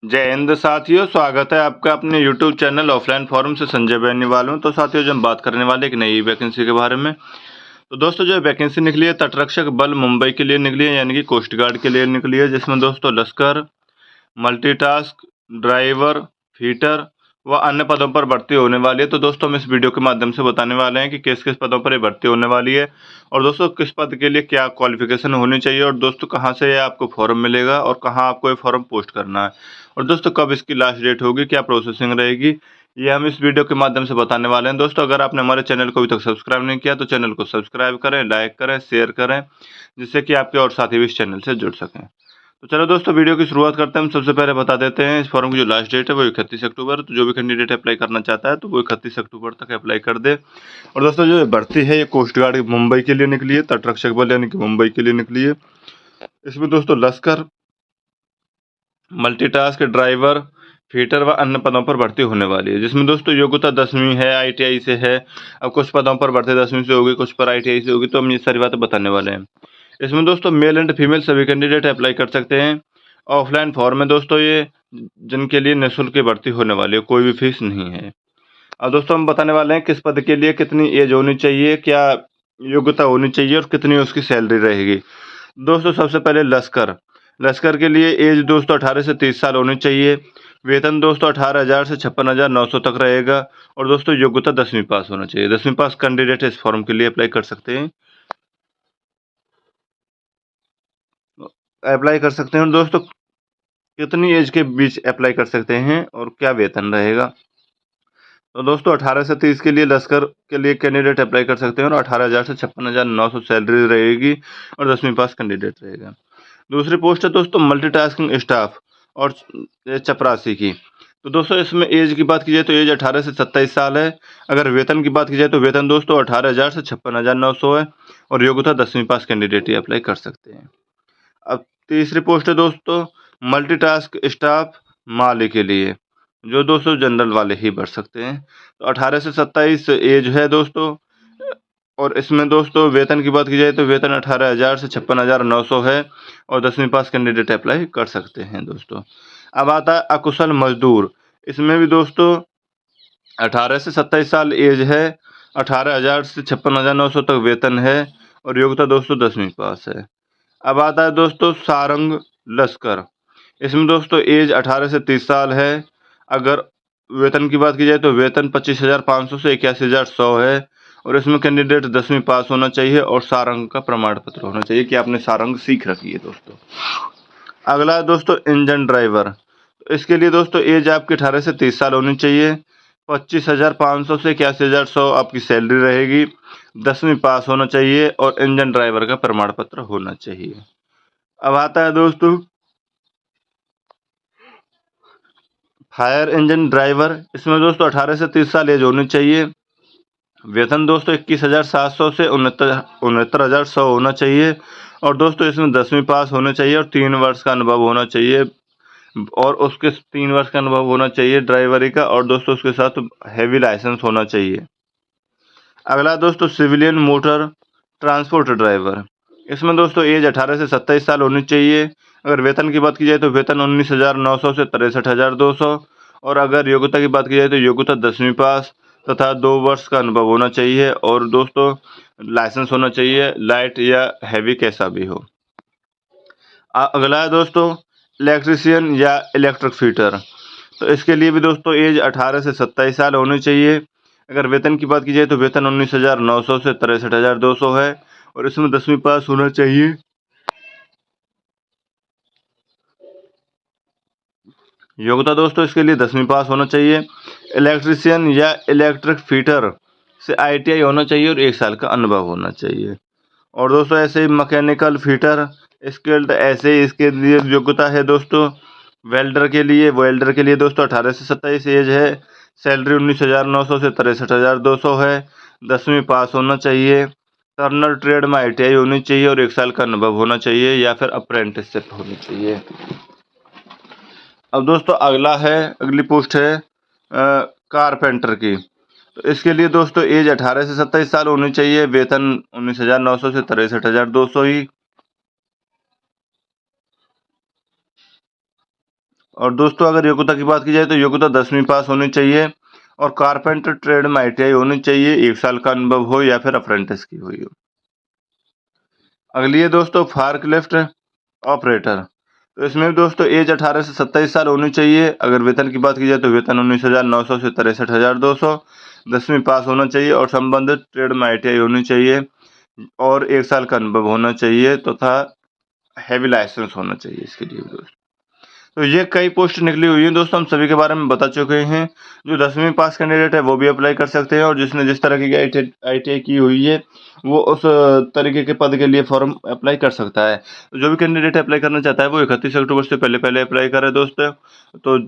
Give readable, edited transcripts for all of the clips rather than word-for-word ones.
जय हिंद साथियों, स्वागत है आपका अपने YouTube चैनल ऑफलाइन फॉरम से संजय बेनीवाल में। तो साथियों, जो हम बात करने वाले एक नई वैकेंसी के बारे में। तो दोस्तों, जो वैकेंसी निकली है तटरक्षक बल मुंबई के लिए निकली है, यानी कि कोस्ट गार्ड के लिए निकली है, जिसमें दोस्तों लश्कर, मल्टीटास्क, ड्राइवर, फीटर व अन्य पदों पर भर्ती होने वाली है। तो दोस्तों, हम इस वीडियो के माध्यम से बताने वाले हैं कि किस किस पदों पर ये भर्ती होने वाली है, और दोस्तों किस पद के लिए क्या क्वालिफिकेशन होनी चाहिए, और दोस्तों कहाँ से ये आपको फॉर्म मिलेगा और कहाँ आपको ये फॉर्म पोस्ट करना है, और दोस्तों कब इसकी लास्ट डेट होगी, क्या प्रोसेसिंग रहेगी, ये हम इस वीडियो के माध्यम से बताने वाले हैं। दोस्तों, अगर आपने हमारे चैनल को अभी तक सब्सक्राइब नहीं किया तो चैनल को सब्सक्राइब करें, लाइक करें, शेयर करें, जिससे कि आपके और साथी भी इस चैनल से जुड़ सकें। तो चलो दोस्तों, वीडियो की शुरुआत करते हैं। हम सबसे पहले बता देते हैं इस फॉर्म की जो लास्ट डेट है वो 31 अक्टूबर। तो जो भी कैंडिडेट अप्लाई करना चाहता है तो वो 31 अक्टूबर तक अप्लाई कर दे। और दोस्तों, जो भर्ती है ये कोस्ट गार्ड मुंबई के लिए निकली है, तटरक्षक बल यानी कि मुंबई के लिए निकली है। इसमें दोस्तों लश्कर, मल्टीटास्क, ड्राइवर, फीटर व अन्य पदों पर भर्ती होने वाली है, जिसमें दोस्तों योग्यता 10वीं है, ITI से है। अब कुछ पदों पर भर्ती 10वीं से होगी, कुछ पर ITI से होगी, तो हम ये सारी बातें बताने वाले हैं। इसमें दोस्तों मेल एंड फीमेल सभी कैंडिडेट अप्लाई कर सकते हैं। ऑफलाइन फॉर्म है दोस्तों ये, जिनके लिए निःशुल्क की भर्ती होने वाली है, कोई भी फीस नहीं है। अब दोस्तों हम बताने वाले हैं किस पद के लिए कितनी एज होनी चाहिए, क्या योग्यता होनी चाहिए और कितनी उसकी सैलरी रहेगी। दोस्तों सबसे पहले लश्कर, लश्कर के लिए एज दोस्तों 18 से 30 साल होनी चाहिए। वेतन दोस्तों 18,000 से 56,900 तक रहेगा। और दोस्तों योग्यता 10वीं पास होना चाहिए। 10वीं पास कैंडिडेट इस फॉर्म के लिए अप्लाई कर सकते हैं, अप्लाई कर सकते हैं। और दोस्तों कितनी एज के बीच अप्लाई कर सकते हैं और क्या वेतन रहेगा। तो दोस्तों 18 से 30 के लिए लश्कर के लिए कैंडिडेट अप्लाई कर सकते हैं और 18,000 से 56,900 सैलरी रहेगी और 10वीं पास कैंडिडेट रहेगा। दूसरी पोस्ट है दोस्तों मल्टीटास्किंग स्टाफ और चपरासी की। तो दोस्तों इसमें एज की बात की जाए तो एज 18 से 27 साल है। अगर वेतन की बात की जाए तो वेतन दोस्तों 18,000 से 56,900 है और योग्यता 10वीं पास कैंडिडेट ही अप्लाई कर सकते हैं। अब तीसरी पोस्ट है दोस्तों मल्टीटास्क स्टाफ माली के लिए, जो दोस्तों जनरल वाले ही भर सकते हैं। तो 18 से 27 एज है दोस्तों। और इसमें दोस्तों वेतन की बात की जाए तो वेतन 18,000 से 56,900 है और 10वीं पास कैंडिडेट अप्लाई कर सकते हैं दोस्तों। अब आता है अकुशल मजदूर। इसमें भी दोस्तों 18 से 27 साल एज है, 18,000 से 56,900 तक वेतन है और योग्यता दोस्तों 10वीं पास है। अब आता है दोस्तों सारंग लश्कर। इसमें दोस्तों एज 18 से 30 साल है। अगर वेतन की बात की जाए तो वेतन 25,500 से 81,100 है और इसमें कैंडिडेट 10वीं पास होना चाहिए और सारंग का प्रमाण पत्र होना चाहिए कि आपने सारंग सीख रखी है दोस्तों। अगला है दोस्तों इंजन ड्राइवर। तो इसके लिए दोस्तों एज आपकी 18 से 30 साल होनी चाहिए। 25,500 से 81,100 आपकी सैलरी रहेगी। 10वीं पास होना चाहिए और इंजन ड्राइवर का प्रमाण पत्र होना चाहिए। अब आता है दोस्तों फायर इंजन ड्राइवर। इसमें दोस्तों 18 से 30 साल एज होनी चाहिए। वेतन दोस्तों 21,700 से 69,100 होना चाहिए और दोस्तों इसमें 10वीं पास होना चाहिए और 3 वर्ष का अनुभव होना चाहिए और उसके 3 वर्ष का अनुभव होना चाहिए ड्राइवरी का, और दोस्तों उसके साथ हैवी लाइसेंस होना चाहिए। अगला दोस्तों सिविलियन मोटर ट्रांसपोर्ट ड्राइवर। इसमें दोस्तों एज 18 से 27 साल होनी चाहिए। अगर वेतन की बात की जाए तो वेतन 19,900 से 63,200 और अगर योग्यता की बात की जाए तो योग्यता 10वीं पास तथा 2 वर्ष का अनुभव होना चाहिए और दोस्तों लाइसेंस होना चाहिए, लाइट या हैवी कैसा भी हो। अगला है दोस्तों इलेक्ट्रीशियन या इलेक्ट्रिक फीटर। तो इसके लिए भी दोस्तों एज 18 से 27 साल होनी चाहिए। अगर वेतन की बात की जाए तो वेतन 19,900 से 63,200 है और इसमें 10वीं पास होना चाहिए। योग्यता दोस्तों इसके लिए 10वीं पास होना चाहिए। इलेक्ट्रीशियन या इलेक्ट्रिक फीटर से ITI होना चाहिए और 1 साल का अनुभव होना चाहिए। और दोस्तों ऐसे ही मैकेनिकल फीटर स्किल्ड, ऐसे ही इसके लिए योग्यता है दोस्तों वेल्डर के लिए दोस्तों 18 से 27 एज है। सैलरी 19,900 से 63,200 है। 10वीं पास होना चाहिए। टर्नर ट्रेड में ITI होनी चाहिए और 1 साल का अनुभव होना चाहिए या फिर अप्रेंटिसशिप होनी चाहिए। अब दोस्तों अगली पोस्ट है कारपेंटर की। तो इसके लिए दोस्तों एज 18 से 27 साल होनी चाहिए। वेतन 19,900 से 63,200 ही और दोस्तों अगर योग्यता की बात की जाए तो योग्यता 10वीं पास होनी चाहिए और कारपेंटर ट्रेड में ITI होनी चाहिए, 1 साल का अनुभव हो या फिर अप्रेंटिस की हुई हो। अगली है दोस्तों फार्कलिफ्ट ऑपरेटर। तो इसमें भी दोस्तों एज 18 से 27 साल होनी चाहिए। अगर वेतन की बात की जाए तो वेतन 19,900 से 63,200, 10वीं पास होना चाहिए और संबंधित ट्रेड में ITI होनी चाहिए और 1 साल का अनुभव होना चाहिए तथा हैवी लाइसेंस होना चाहिए इसके लिए दोस्तों। तो ये कई पोस्ट निकली हुई हैं दोस्तों, हम सभी के बारे में बता चुके हैं। जो 10वीं पास कैंडिडेट है वो भी अप्लाई कर सकते हैं और जिसने जिस तरह की ITI की हुई है वो उस तरीके के पद के लिए फॉर्म अप्लाई कर सकता है। तो जो भी कैंडिडेट अप्लाई करना चाहता है वो 31 अक्टूबर से पहले अप्लाई करे दोस्तों। तो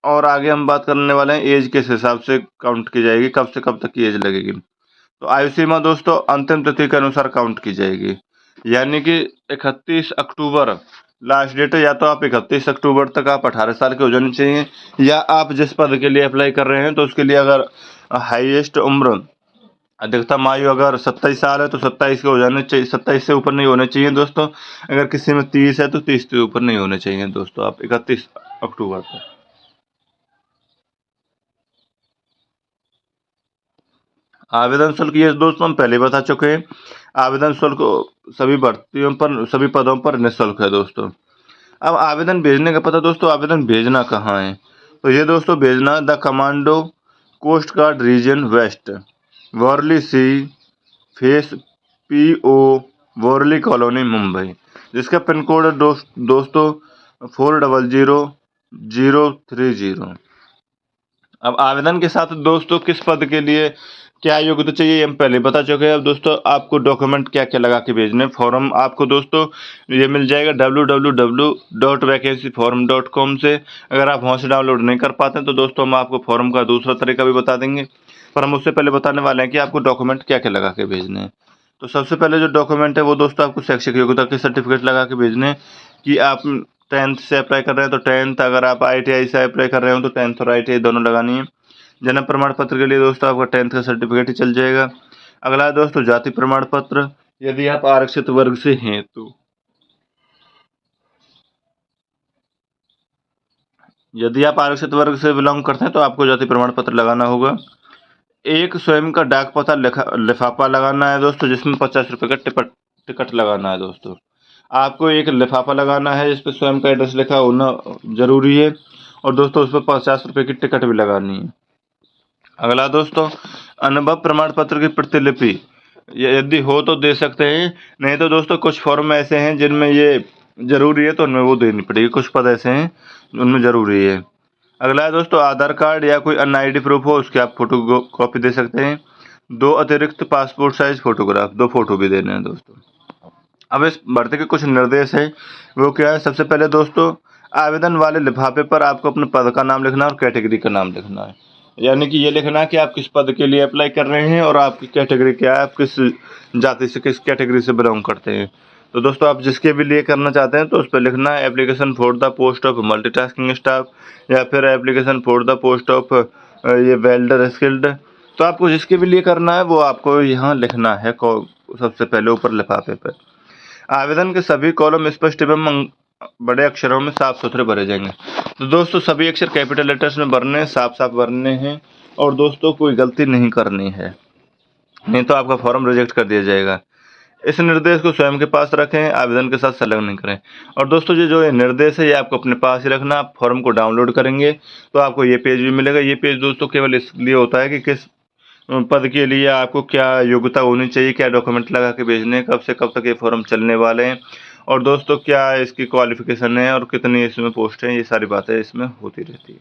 और आगे हम बात करने वाले हैं एज किस हिसाब से काउंट की जाएगी, कब से कब तक की एज लगेगी। तो आयु सीमा दोस्तों अंतिम तिथि के अनुसार काउंट की जाएगी, यानी कि 31 अक्टूबर लास्ट डेट है। या तो आप 31 अक्टूबर तक आप 18 साल के हो जाने चाहिए, या आप जिस पद के लिए अप्लाई कर रहे हैं तो उसके लिए अगर हाईएस्ट उम्र अधिकतम आयु अगर 27 साल है तो 27 के हो जाने चाहिए, 27 से ऊपर नहीं होने चाहिए दोस्तों। अगर किसी में 30 है तो 30 से ऊपर नहीं होने चाहिए दोस्तों आप 31 अक्टूबर तक। आवेदन शुल्क ये दोस्तों हम पहले बता चुके हैं। आवेदन शुल्क सभी भर्तियों पर, सभी पदों पर निःशुल्क है दोस्तों। अब आवेदन भेजने का पता दोस्तों, आवेदन भेजना कहाँ है? तो ये दोस्तों भेजना the commando, coast guard region west, Worli sea, face PO, Worli colony Mumbai, जिसका पिन कोड है दोस्तों 400030। अब आवेदन के साथ दोस्तों किस पद के लिए क्या योग्यता चाहिए हम पहले बता चुके हैं। अब दोस्तों आपको डॉक्यूमेंट क्या क्या लगा के भेजने, फॉर्म आपको दोस्तों ये मिल जाएगा www.vacancyform.com से। अगर आप वहाँ से डाउनलोड नहीं कर पाते हैं तो दोस्तों हम आपको फॉर्म का दूसरा तरीका भी बता देंगे, पर हम उससे पहले बताने वाले हैं कि आपको डॉक्यूमेंट क्या क्या लगा के भेजने हैं। तो सबसे पहले जो डॉक्यूमेंट है वो दोस्तों आपको शैक्षिक योग्यता के सर्टिफिकेट लगा के भेजने हैं कि आप 10th से अप्लाई कर रहे हैं तो 10th, अगर आप ITI से अप्लाई कर रहे हो तो 10th और ITI दोनों लगानी है। जन्म प्रमाण पत्र के लिए दोस्तों आपका 10th का सर्टिफिकेट ही चल जाएगा। अगला है दोस्तों जाति प्रमाण पत्र, यदि आप आरक्षित वर्ग से हैं तो। यदि आप आरक्षित वर्ग से बिलोंग करते हैं तो आपको जाति प्रमाण पत्र लगाना होगा। एक स्वयं का डाक पता लिफाफा लगाना है दोस्तों, जिसमें 50 रुपये का टिकट लगाना है दोस्तों। आपको एक लिफाफा लगाना है जिसपे स्वयं का एड्रेस लिखा होना जरूरी है और दोस्तों उस पर 50 रुपये की टिकट भी लगानी है। अगला दोस्तों अनुभव प्रमाण पत्र की प्रतिलिपि, यदि हो तो दे सकते हैं, नहीं तो दोस्तों कुछ फॉर्म ऐसे हैं जिनमें ये जरूरी है तो उनमें वो देनी पड़ेगी। कुछ पद ऐसे हैं उनमें जरूरी है। अगला है दोस्तों आधार कार्ड या कोई अन्य ID प्रूफ हो उसके आप फोटो कॉपी दे सकते हैं। 2 अतिरिक्त पासपोर्ट साइज फोटोग्राफ, 2 फोटो भी देने हैं दोस्तों। अब इस भर्ती के कुछ निर्देश है, वो क्या है? सबसे पहले दोस्तों आवेदन वाले लिफाफे पर आपको अपने पद का नाम लिखना है और कैटेगरी का नाम लिखना है, यानी कि ये लिखना है कि आप किस पद के लिए अप्लाई कर रहे हैं और आपकी कैटेगरी क्या है, आप किस जाति से, किस कैटेगरी से बिलोंग करते हैं। तो दोस्तों आप जिसके भी लिए करना चाहते हैं तो उस पर लिखना है application for the post of multitasking staff या फिर application for the post of ये वेल्डर स्किल्ड। तो आपको जिसके भी लिए करना है वो आपको यहाँ लिखना है सबसे पहले ऊपर लिफाफे पर। आवेदन के सभी कॉलम स्पष्ट एवं बड़े अक्षरों में साफ सुथरे भरे जाएंगे। तो दोस्तों सभी अक्षर कैपिटल लेटर्स में भरने, साफ साफ भरने हैं और दोस्तों कोई गलती नहीं करनी है, नहीं तो आपका फॉर्म रिजेक्ट कर दिया जाएगा। इस निर्देश को स्वयं के पास रखें, आवेदन के साथ संलग्न नहीं करें। और दोस्तों जो ये निर्देश है ये आपको अपने पास ही रखना। आप फॉर्म को डाउनलोड करेंगे तो आपको ये पेज भी मिलेगा। ये पेज दोस्तों केवल इसलिए होता है कि किस पद के लिए आपको क्या योग्यता होनी चाहिए, क्या डॉक्यूमेंट लगा के भेजने, कब से कब तक ये फॉर्म चलने वाले हैं और दोस्तों क्या इसकी क्वालिफिकेशन है और कितनी इसमें पोस्ट हैं, ये सारी बातें इसमें होती रहती है।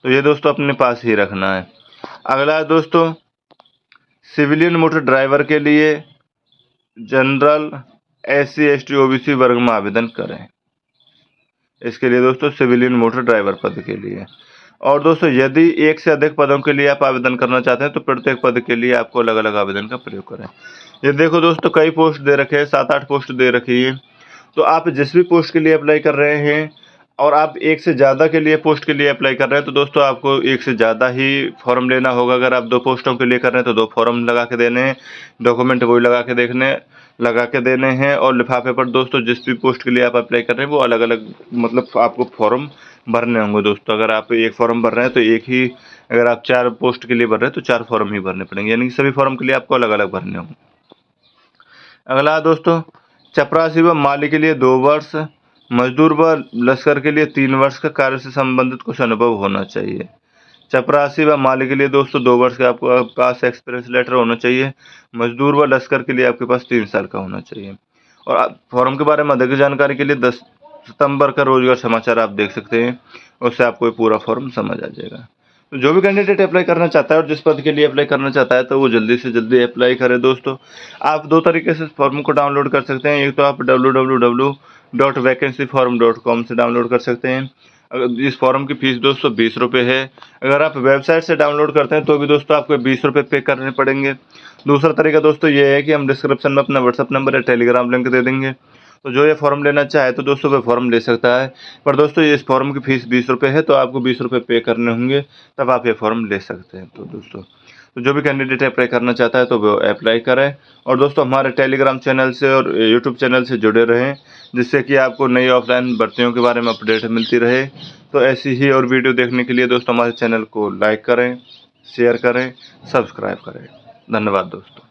तो ये दोस्तों अपने पास ही रखना है। अगला है दोस्तों सिविलियन मोटर ड्राइवर के लिए जनरल SC ST OBC वर्ग में आवेदन करें। इसके लिए दोस्तों सिविलियन मोटर ड्राइवर पद के लिए। और दोस्तों यदि एक से अधिक पदों के लिए आप आवेदन करना चाहते हैं तो प्रत्येक पद के लिए आपको अलग अलग आवेदन का प्रयोग करें। ये देखो दोस्तों कई पोस्ट दे रखे हैं, 7-8 पोस्ट दे रखी है। तो आप जिस भी पोस्ट के लिए अप्लाई कर रहे हैं और आप एक से ज़्यादा के लिए पोस्ट के लिए अप्लाई कर रहे हैं तो दोस्तों आपको एक से ज़्यादा ही फॉर्म लेना होगा। अगर आप 2 पोस्टों के लिए कर रहे हैं तो 2 फॉर्म लगा के देने हैं, डॉक्यूमेंट वही लगा के देने हैं और लिफाफे पर दोस्तों जिस भी पोस्ट के लिए आप अप्लाई कर रहे हैं वो अलग अलग मतलब आपको फॉर्म भरने होंगे दोस्तों। अगर आप एक फॉर्म भर रहे हैं तो एक ही, अगर आप 4 पोस्ट के लिए भर रहे हैं तो 4 फॉर्म ही भरने पड़ेंगे, यानी कि सभी फॉर्म के लिए आपको अलग अलग भरने होंगे। अगला दोस्तों, चपरासी व माली के लिए 2 वर्ष, मजदूर व लश्कर के लिए 3 वर्ष का कार्य से संबंधित कुछ अनुभव होना चाहिए। चपरासी व माली के लिए दोस्तों 2 वर्ष का आपके पास एक्सपीरियंस लेटर होना चाहिए। मजदूर व लश्कर के लिए आपके पास 3 साल का होना चाहिए। और फॉर्म के बारे में अधिक जानकारी के लिए 10 सितंबर का रोजगार समाचार आप देख सकते हैं, उससे आपको ये पूरा फॉर्म समझ आ जाएगा। तो जो भी कैंडिडेट अप्लाई करना चाहता है और जिस पद के लिए अप्लाई करना चाहता है तो वो जल्दी से जल्दी अप्लाई करें दोस्तों। आप 2 तरीके से इस फॉर्म को डाउनलोड कर सकते हैं। एक तो आप www.vacancyform.com से डाउनलोड कर सकते हैं। इस फॉर्म की फीस दोस्तों 20 रुपये है। अगर आप वेबसाइट से डाउनलोड करते हैं तो भी दोस्तों आपको 20 रुपये पे करने पड़ेंगे। दूसरा तरीका दोस्तों ये है कि हम डिस्क्रिप्शन में अपना व्हाट्सअप नंबर या टेलीग्राम लिंक दे देंगे, तो जो ये फॉर्म लेना चाहे तो दोस्तों वह फॉर्म ले सकता है। पर दोस्तों ये इस फॉर्म की फीस 20 रुपये है, तो आपको 20 रुपये पे करने होंगे, तब आप ये फॉर्म ले सकते हैं। तो दोस्तों, तो जो भी कैंडिडेट अप्लाई करना चाहता है तो वो अप्लाई करें। और दोस्तों हमारे टेलीग्राम चैनल से और यूट्यूब चैनल से जुड़े रहें, जिससे कि आपको नई ऑफलाइन भर्तियों के बारे में अपडेट मिलती रहे। तो ऐसी ही और वीडियो देखने के लिए दोस्तों हमारे चैनल को लाइक करें, शेयर करें, सब्सक्राइब करें। धन्यवाद दोस्तों।